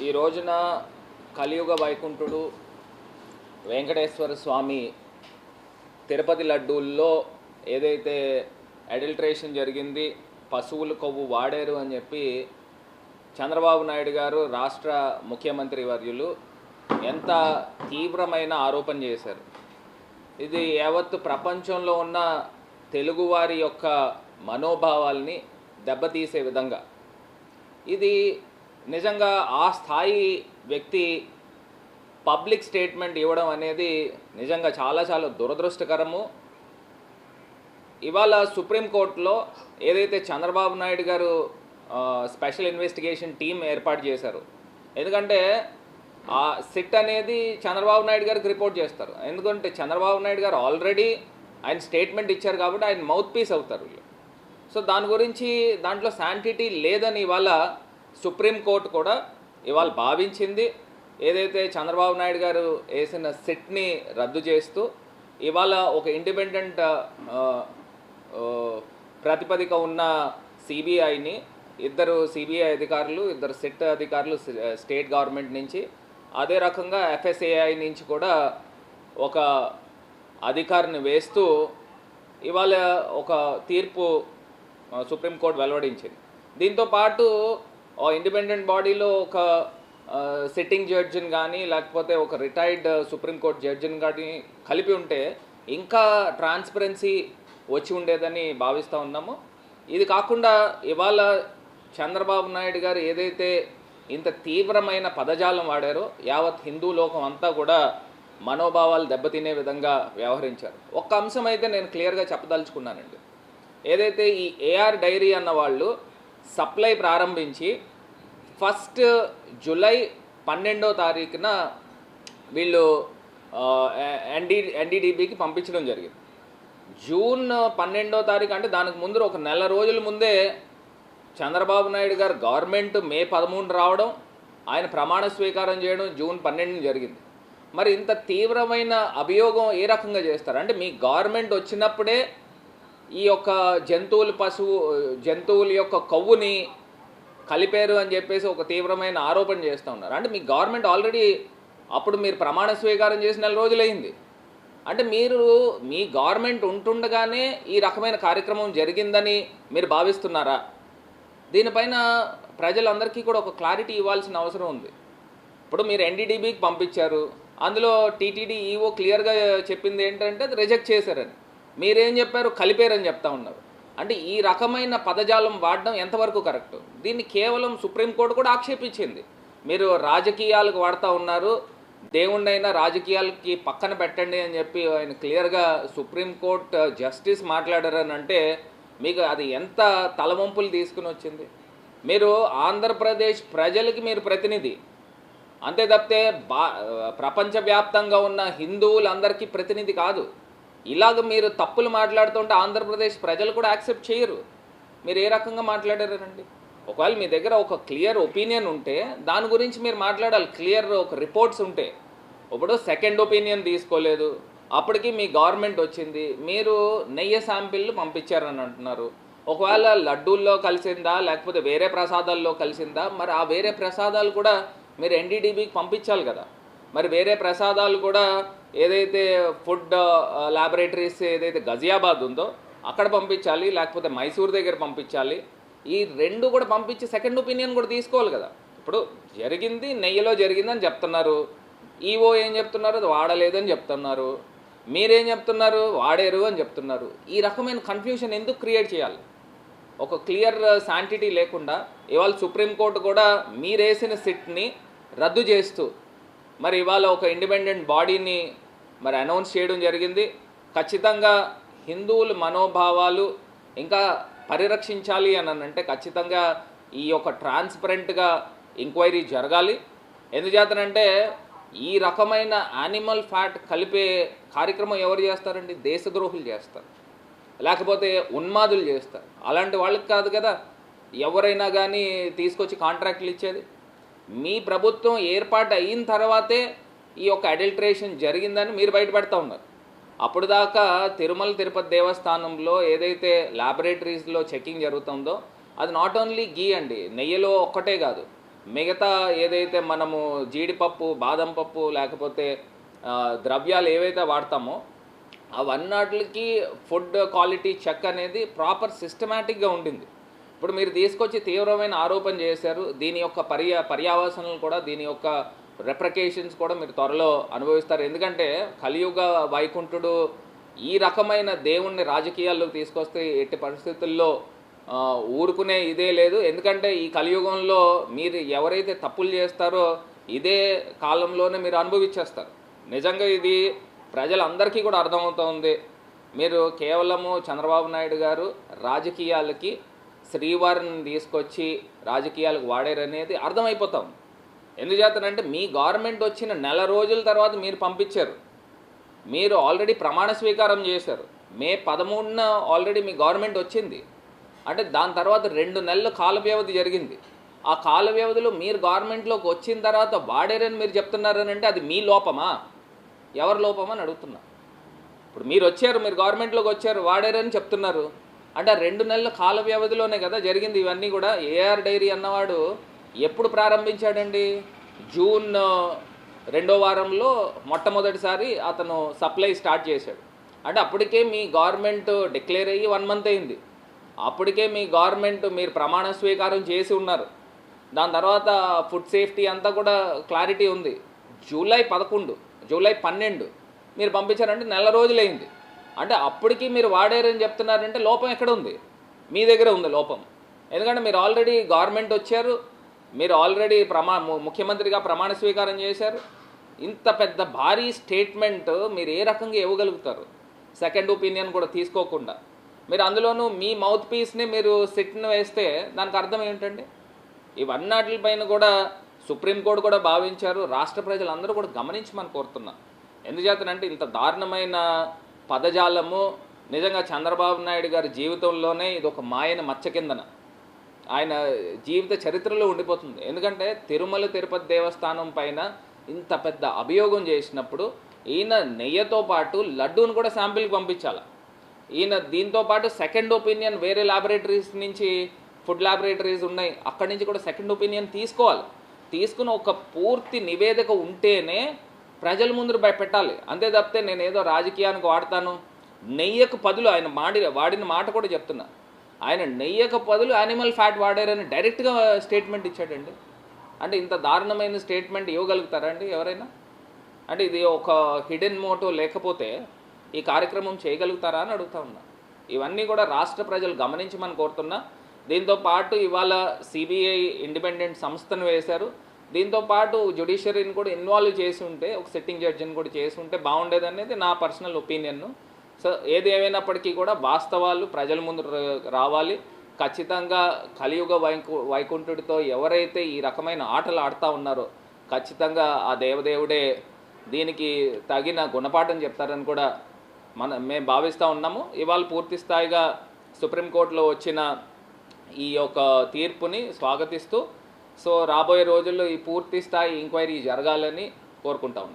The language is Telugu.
ఈ రోజున కలియుగ వైకుంఠుడు వెంకటేశ్వర స్వామి తిరుపతి లడ్డూల్లో ఏదైతే అడల్ట్రేషన్ జరిగింది, పశువుల కొవ్వు వాడారు అని చెప్పి చంద్రబాబు నాయుడు గారు రాష్ట్ర ముఖ్యమంత్రి వర్యులు ఎంత తీవ్రమైన ఆరోపణ చేశారు. ఇది యావత్తు ప్రపంచంలో ఉన్న తెలుగువారి యొక్క మనోభావాల్ని దెబ్బతీసే విధంగా, ఇది నిజంగా ఆ స్థాయి వ్యక్తి పబ్లిక్ స్టేట్మెంట్ ఇవ్వడం అనేది నిజంగా చాలా చాలా దురదృష్టకరము. ఇవాళ సుప్రీంకోర్టులో ఏదైతే చంద్రబాబు నాయుడు గారు స్పెషల్ ఇన్వెస్టిగేషన్ టీం ఏర్పాటు చేశారు, ఎందుకంటే ఆ సిట్ అనేది చంద్రబాబు నాయుడు గారికి రిపోర్ట్ చేస్తారు. ఎందుకంటే చంద్రబాబు నాయుడు గారు ఆల్రెడీ ఆయన స్టేట్మెంట్ ఇచ్చారు కాబట్టి ఆయన మౌత్ పీస్ అవుతారు. సో దాని గురించి దాంట్లో శాంటిటీ లేదని ఇవాళ సుప్రీంకోర్టు కూడా ఇవాళ భావించింది. ఏదైతే చంద్రబాబు నాయుడు గారు వేసిన సిట్ని రద్దు చేస్తూ ఇవాళ ఒక ఇండిపెండెంట్ ప్రతిపదిక ఉన్న సిబిఐని, ఇద్దరు సిబిఐ అధికారులు, ఇద్దరు సిట్ అధికారులు స్టేట్ గవర్నమెంట్ నుంచి, అదే రకంగా ఎఫ్ఎస్ఏఐ నుంచి కూడా ఒక అధికారిని వేస్తూ ఇవాళ ఒక తీర్పు సుప్రీంకోర్టు వెలువడించింది. దీంతోపాటు ఇండిపెండెంట్ బాడీలో ఒక సిట్టింగ్ జడ్జిని కానీ లేకపోతే ఒక రిటైర్డ్ సుప్రీంకోర్టు జడ్జిని కానీ కలిపి ఉంటే ఇంకా ట్రాన్స్పరెన్సీ వచ్చి ఉండేదని భావిస్తూ ఉన్నాము. ఇది కాకుండా ఇవాళ చంద్రబాబు నాయుడు గారు ఏదైతే ఇంత తీవ్రమైన పదజాలం వాడారో యావత్ హిందూ లోకం అంతా కూడా మనోభావాలు దెబ్బతినే విధంగా వ్యవహరించారు. ఒక్క అంశం అయితే నేను క్లియర్గా చెప్పదలుచుకున్నానండి. ఏదైతే ఈ ఏఆర్ డైరీ అన్న వాళ్ళు సప్లై ప్రారంభించి 1 జూలై 12వ తారీఖున వీళ్ళు ఎన్డీడీబీకి పంపించడం జరిగింది. జూన్ 12వ తారీఖు అంటే దానికి ముందు ఒక నెల రోజుల ముందే చంద్రబాబు నాయుడు గారు గవర్నమెంట్ మే 13 రావడం, ఆయన ప్రమాణ స్వీకారం చేయడం జూన్ 12 జరిగింది. మరి ఇంత తీవ్రమైన అభియోగం ఏ రకంగా చేస్తారు? అంటే మీ గవర్నమెంట్ వచ్చినప్పుడే ఈ యొక్క జంతువుల యొక్క కొవ్వుని కలిపారు అని చెప్పేసి ఒక తీవ్రమైన ఆరోపణ చేస్తూ ఉన్నారు. అంటే మీ గవర్నమెంట్ ఆల్రెడీ అప్పుడు మీరు ప్రమాణ స్వీకారం చేసిన నెల రోజులైంది. అంటే మీరు మీ గవర్నమెంట్ ఉంటుండగానే ఈ రకమైన కార్యక్రమం జరిగిందని మీరు భావిస్తున్నారా? దీనిపైన ప్రజలందరికీ కూడా ఒక క్లారిటీ ఇవ్వాల్సిన అవసరం ఉంది. ఇప్పుడు మీరు ఎన్డీడీబీకి పంపించారు, అందులో టీటీడీ ఈఓ క్లియర్గా చెప్పింది ఏంటంటే అది రిజెక్ట్ చేశారని. మీరేం చెప్పారు? కలిపారని చెప్తా ఉన్నారు. అంటే ఈ రకమైన పదజాలం వాడడం ఎంతవరకు కరెక్ట్? దీన్ని కేవలం సుప్రీంకోర్టు కూడా ఆక్షేపించింది. మీరు రాజకీయాలకు వాడుతూ ఉన్నారు, దేవుణ్ణైనా రాజకీయాలకి పక్కన పెట్టండి అని చెప్పి ఆయన క్లియర్గా సుప్రీంకోర్టు జస్టిస్ మాట్లాడారని అంటే మీకు అది ఎంత తలవంపులు తీసుకుని వచ్చింది? మీరు ఆంధ్రప్రదేశ్ ప్రజలకి మీరు ప్రతినిధి, అంతే తప్పితే ప్రపంచవ్యాప్తంగా ఉన్న హిందువులందరికీ ప్రతినిధి కాదు. ఇలాగ మీరు తప్పులు మాట్లాడుతుంటే ఆంధ్రప్రదేశ్ ప్రజలు కూడా యాక్సెప్ట్ చేయరు. మీరు ఏ రకంగా మాట్లాడారండి? ఒకవేళ మీ దగ్గర ఒక క్లియర్ ఒపీనియన్ ఉంటే దాని గురించి మీరు మాట్లాడాలి, క్లియర్ ఒక రిపోర్ట్స్ ఉంటే. ఇప్పుడు సెకండ్ ఒపీనియన్ తీసుకోలేదు, అప్పటికి మీ గవర్నమెంట్ వచ్చింది, మీరు నెయ్యి శాంపిళ్ళు పంపించారని అంటున్నారు. ఒకవేళ లడ్డూల్లో కలిసిందా లేకపోతే వేరే ప్రసాదాల్లో కలిసిందా? మరి ఆ వేరే ప్రసాదాలు కూడా మీరు ఎన్డీడీబీకి పంపించాలి కదా. మరి వేరే ప్రసాదాలు కూడా ఏదైతే ఫుడ్ ల్యాబొరేటరీస్ ఏదైతే గజియాబాద్ ఉందో అక్కడ పంపించాలి, లేకపోతే మైసూర్ దగ్గర పంపించాలి. ఈ రెండు కూడా పంపించి సెకండ్ ఒపీనియన్ కూడా తీసుకోవాలి కదా. ఇప్పుడు జరిగింది నెయ్యిలో జరిగిందని చెప్తున్నారు, ఈఓ ఏం చెప్తున్నారు? అది వాడలేదని చెప్తున్నారు, మీరేం చెప్తున్నారు? వాడారు అని చెప్తున్నారు. ఈ రకమైన కన్ఫ్యూషన్ ఎందుకు క్రియేట్ చేయాలి? ఒక క్లియర్ శాంటిటీ లేకుండా ఇవాళ సుప్రీంకోర్టు కూడా మీరేసిన సిట్ని రద్దు చేస్తూ మరి ఇవాళ ఒక ఇండిపెండెంట్ బాడీని మరి అనౌన్స్ చేయడం జరిగింది. ఖచ్చితంగా హిందువుల మనోభావాలు ఇంకా పరిరక్షించాలి అని అంటే ఖచ్చితంగా ఈ యొక్క ట్రాన్స్పరెంట్గా ఎంక్వైరీ జరగాలి. ఎందుచేతనంటే ఈ రకమైన యానిమల్ ఫ్యాట్ కలిపే కార్యక్రమం ఎవరు చేస్తారండి? దేశద్రోహులు చేస్తారు, లేకపోతే ఉన్మాదులు చేస్తారు. అలాంటి వాళ్ళకి కాదు కదా ఎవరైనా కానీ తీసుకొచ్చి కాంట్రాక్ట్లు ఇచ్చేది. మీ ప్రభుత్వం ఏర్పాటు అయిన తర్వాతే ఈ యొక్క అడల్ట్రేషన్ జరిగిందని మీరు బయటపెడతా ఉన్నారు. అప్పుడు దాకా తిరుమల తిరుపతి దేవస్థానంలో ఏదైతే ల్యాబొరేటరీస్లో చెకింగ్ జరుగుతుందో అది నాట్ ఓన్లీ గీ అండి, నెయ్యిలో ఒక్కటే కాదు, మిగతా ఏదైతే మనము జీడిపప్పు, బాదం పప్పు లేకపోతే ద్రవ్యాలు ఏవైతే వాడతామో అవన్నిటికి ఫుడ్ క్వాలిటీ చెక్ అనేది ప్రాపర్ సిస్టమేటిక్గా ఉండింది. ఇప్పుడు మీరు తీసుకొచ్చి తీవ్రమైన ఆరోపణ చేశారు. దీని యొక్క పర్యావసనాలు కూడా, దీని యొక్క రెప్రికేషన్స్ కూడా మీరు త్వరలో అనుభవిస్తారు. ఎందుకంటే కలియుగ వైకుంఠుడు ఈ రకమైన దేవుణ్ణి రాజకీయాల్లోకి తీసుకొస్తే ఎట్టి పరిస్థితుల్లో ఊరుకునే ఇదే లేదు. ఎందుకంటే ఈ కలియుగంలో మీరు ఎవరైతే తప్పులు చేస్తారో ఇదే కాలంలోనే మీరు అనుభవించేస్తారు. నిజంగా ఇది ప్రజలందరికీ కూడా అర్థమవుతుంది. మీరు కేవలము చంద్రబాబు నాయుడు గారు రాజకీయాలకి శ్రీవారిని తీసుకొచ్చి రాజకీయాలకు వాడారనేది అర్థమైపోతాం. ఎందుచేతనంటే మీ గవర్నమెంట్ వచ్చిన నెల రోజుల తర్వాత మీరు పంపించారు. మీరు ఆల్రెడీ ప్రమాణ స్వీకారం చేశారు. మే 13న ఆల్రెడీ మీ గవర్నమెంట్ వచ్చింది. అంటే దాని తర్వాత 2 నెలల కాల వ్యవధి జరిగింది. ఆ కాల వ్యవధిలో మీరు గవర్నమెంట్లోకి వచ్చిన తర్వాత వాడారని మీరు చెప్తున్నారని అంటే అది మీ లోపమా, ఎవరి లోపమని అడుగుతున్నా. ఇప్పుడు మీరు వచ్చారు, మీరు గవర్నమెంట్లోకి వచ్చారు, వాడారని చెప్తున్నారు. అంటే 2 నెలల కాల వ్యవధిలోనే కదా జరిగింది ఇవన్నీ కూడా. ఏఆర్ డైరీ అన్నవాడు ఎప్పుడు ప్రారంభించాడండి? జూన్ 2వ వారంలో మొట్టమొదటిసారి అతను సప్లై స్టార్ట్ చేశాడు. అంటే అప్పటికే మీ గవర్నమెంట్ డిక్లేర్ అయ్యి 1 మంత్ అయింది. అప్పటికే మీ గవర్నమెంట్ మీరు ప్రమాణ స్వీకారం చేసి ఉన్నారు. దాని తర్వాత ఫుడ్ సేఫ్టీ అంతా కూడా క్లారిటీ ఉంది. జూలై 12 మీరు పంపించారంటే నెల రోజులైంది. అంటే అప్పటికి మీరు వాడారని చెప్తున్నారంటే లోపం ఎక్కడ ఉంది? మీ దగ్గర ఉంది లోపం. ఎందుకంటే మీరు ఆల్రెడీ గవర్నమెంట్ వచ్చారు, మీరు ఆల్రెడీ ముఖ్యమంత్రిగా ప్రమాణ స్వీకారం చేశారు. ఇంత పెద్ద భారీ స్టేట్మెంట్ మీరు ఏ రకంగా ఇవ్వగలుగుతారు? సెకండ్ ఒపీనియన్ కూడా తీసుకోకుండా మీరు అందులోనూ మీ మౌత్ పీస్ని మీరు సిట్ను వేస్తే దానికి అర్థం ఏంటండి? ఇవన్నిటిపైన కూడా సుప్రీంకోర్టు కూడా భావించారు. రాష్ట్ర ప్రజలందరూ కూడా గమనించమని కోరుతున్నా. ఎందుచేతనంటే ఇంత దారుణమైన పదజాలము నిజంగా చంద్రబాబు నాయుడు గారి జీవితంలోనే ఇది ఒక మాయన మచ్చ కిందన ఆయన జీవిత చరిత్రలో ఉండిపోతుంది. ఎందుకంటే తిరుమల తిరుపతి దేవస్థానం పైన ఇంత పెద్ద అభియోగం చేసినప్పుడు ఈయన నెయ్యితో పాటు లడ్డూను కూడా శాంపిల్కి పంపించాలి. ఈయన దీంతో పాటు సెకండ్ ఒపీనియన్ వేరే ల్యాబొరేటరీస్ నుంచి, ఫుడ్ ల్యాబొరేటరీస్ ఉన్నాయి, అక్కడి నుంచి కూడా సెకండ్ ఒపీనియన్ తీసుకోవాలి. తీసుకుని ఒక పూర్తి నివేదిక ఉంటేనే ప్రజల ముందు పెట్టాలి. అంతే తప్పితే నేను ఏదో రాజకీయానికి వాడతాను, నెయ్యకు బదులు ఆయన వాడిన మాట కూడా చెప్తున్నా, ఆయన నెయ్యకు బదులు యానిమల్ ఫ్యాట్ వాడారని డైరెక్ట్గా స్టేట్మెంట్ ఇచ్చాడండి. అంటే ఇంత దారుణమైన స్టేట్మెంట్ ఇవ్వగలుగుతారా అండి ఎవరైనా? అంటే ఇది ఒక హిడెన్ మోటో లేకపోతే ఈ కార్యక్రమం చేయగలుగుతారా అని అడుగుతా ఉన్నా. ఇవన్నీ కూడా రాష్ట్ర ప్రజలు గమనించమని కోరుతున్నా. దీంతోపాటు ఇవాళ సిబిఐ ఇండిపెండెంట్ సంస్థను వేశారు. దీంతోపాటు జ్యుడిషియరీని కూడా ఇన్వాల్వ్ చేసి ఉంటే, ఒక సిట్టింగ్ జడ్జిని కూడా చేసి ఉంటే బాగుండేది అనేది నా పర్సనల్ ఒపీనియన్. సో ఏది ఏమైనప్పటికీ కూడా వాస్తవాలు ప్రజల ముందు రావాలి. ఖచ్చితంగా కలియుగ వైకుంఠుడితో ఎవరైతే ఈ రకమైన ఆటలు ఆడుతూ ఉన్నారో ఖచ్చితంగా ఆ దేవదేవుడే దీనికి తగిన గుణపాఠం చెప్తారని కూడా మేము భావిస్తూ ఉన్నాము. ఇవాళ పూర్తి స్థాయిగా సుప్రీంకోర్టులో వచ్చిన ఈ యొక్క తీర్పుని స్వాగతిస్తూ, సో రాబోయే రోజుల్లో ఈ పూర్తి స్థాయి ఎంక్వైరీ జరగాలని కోరుకుంటా ఉన్నాం.